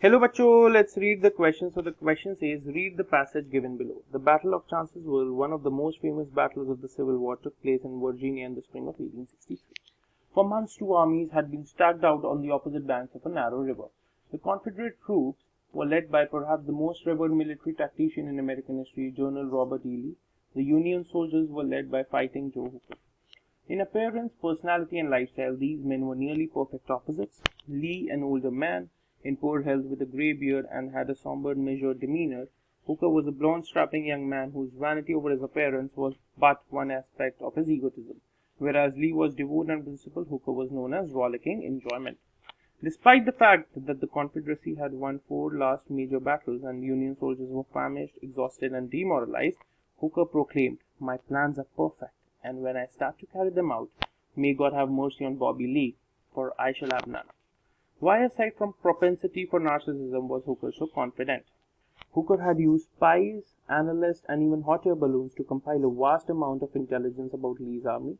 Hello bachcho, let's read the question. So the question says, read the passage given below. The Battle of Chancellorsville, one of the most famous battles of the Civil War, took place in Virginia in the spring of 1863. For months, two armies had been stacked out on the opposite banks of a narrow river. The Confederate troops were led by perhaps the most revered military tactician in American history, General Robert E. Lee. The Union soldiers were led by Fighting Joe Hooker. In appearance, personality, and lifestyle, these men were nearly perfect opposites. Lee, an older man, in poor health with a grey beard and had a somber, measured demeanor. Hooker was a blond, strapping young man whose vanity over his appearance was but one aspect of his egotism. Whereas Lee was devout and principled, Hooker was known as rollicking enjoyment. Despite the fact that the Confederacy had won 4 last major battles and Union soldiers were famished, exhausted, and demoralized, Hooker proclaimed, "My plans are perfect, and when I start to carry them out, may God have mercy on Bobby Lee, for I shall have none." Why, aside from propensity for narcissism, was Hooker so confident? Hooker had used spies, analysts, and even hot air balloons to compile a vast amount of intelligence about Lee's army.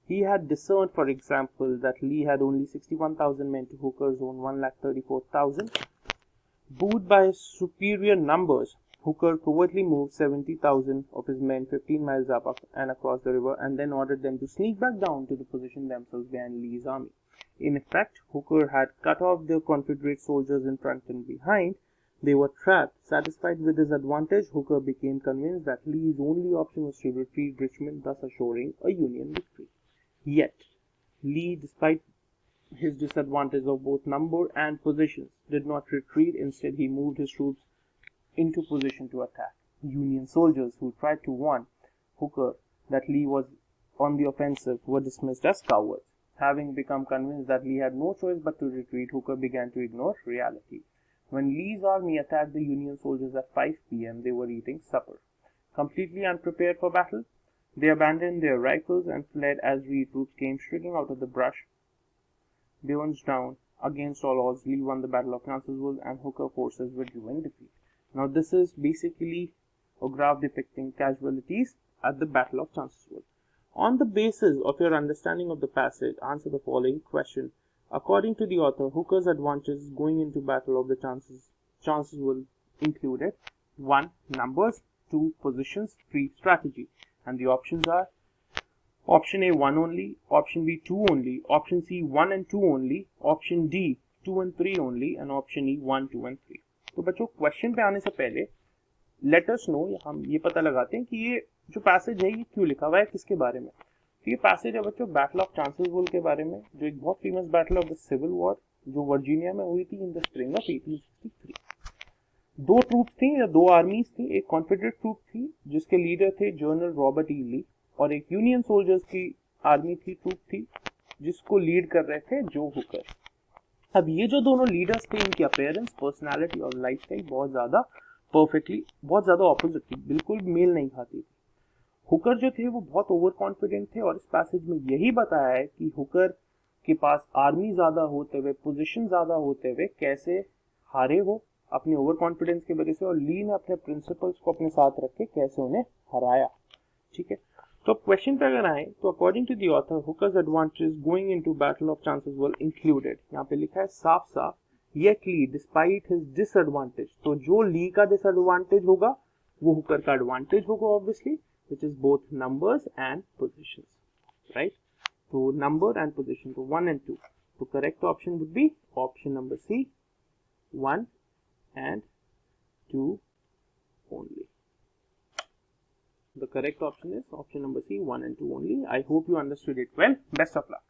He had discerned, for example, that Lee had only 61,000 men to Hooker's own 134,000. Buoyed by his superior numbers, Hooker covertly moved 70,000 of his men 15 miles up and across the river, and then ordered them to sneak back down to position themselves behind Lee's army. In effect, Hooker had cut off the Confederate soldiers in front and behind. They were trapped. Satisfied with his advantage, Hooker became convinced that Lee's only option was to retreat Richmond, thus assuring a Union victory. Yet, Lee, despite his disadvantage of both number and positions, did not retreat. Instead, he moved his troops into position to attack. Union soldiers who tried to warn Hooker that Lee was on the offensive were dismissed as cowards. Having become convinced that Lee had no choice but to retreat, Hooker began to ignore reality. When Lee's army attacked the Union soldiers at 5 p.m., they were eating supper. Completely unprepared for battle, they abandoned their rifles and fled as troops came shrieking out of the brush. Guns down, against all odds, Lee won the Battle of Chancellorsville and Hooker forces withdrew in defeat. Now this is basically a graph depicting casualties at the Battle of Chancellorsville. On the basis of your understanding of the passage, answer the following question. According to the author, Hooker's advantages going into Battle of the Chancellorsville included 1. Numbers, 2. Positions, 3. Strategy. And the options are option A 1 only, option B 2 only, option C 1 and 2 only, option D 2 and 3 only, and option E 1, 2 and 3. तो बच्चों question पे आने से पहले let us know, हम ये पता लगाते हैं कि ये जो पैसेज है ये क्यों लिखा हुआ है, किसके बारे में. तो ये पैसेज है बच्चों बैटल ऑफ चांसेलरविल के बारे में, जो एक बहुत famous battle of the civil war जो वर्जीनिया में हुई थी in the spring of 1863. 2 troop थी या 2 आर्मीज थी. एक कॉन्फेडरेट ट्रूप थी जिसके लीडर थे जनरल रॉबर्ट ई ली, और एक यूनियन सोल्जर्स की आर्मी थी, ट्रूप थी, जिसको लीड कर रहे थे जो हुकर. अब ये जो दोनों लीडर्स थे, इनकी अपीयरेंस, पर्सनालिटी और लाइफस्टाइल बहुत ज्यादा ऑपोजिट थी, बिल्कुल मेल नहीं खाती थी. हुकर जो थे वो बहुत ओवर कॉन्फिडेंट थे, और इस पैसेज में यही बताया है कि हुकर के पास आर्मी ज्यादा होते हुए, पोजीशन ज्यादा होते हुए कैसे हारे वो अपने ओवर कॉन्फिडेंस की वजह से, और ली ने अपने प्रिंसिपल्स को अपने साथ रख के कैसे उन्हें हराया. ठीक है, तो क्वेश्चन पे अगर आए तो according to the author, Hooker's advantages going into battle of Chancellorsville included, यहाँ पे लिखा है साफ साफ, yet Lee despite his disadvantage. तो जो ली का डिसएडवांटेज होगा वो हुकर का एडवांटेज होगा obviously, which is both numbers and positions, right? So number and position, so 1 and 2. So correct option would be option number C, 1 and 2 only. The correct option is option number C, 1 and 2 only. I hope you understood it well. Best of luck.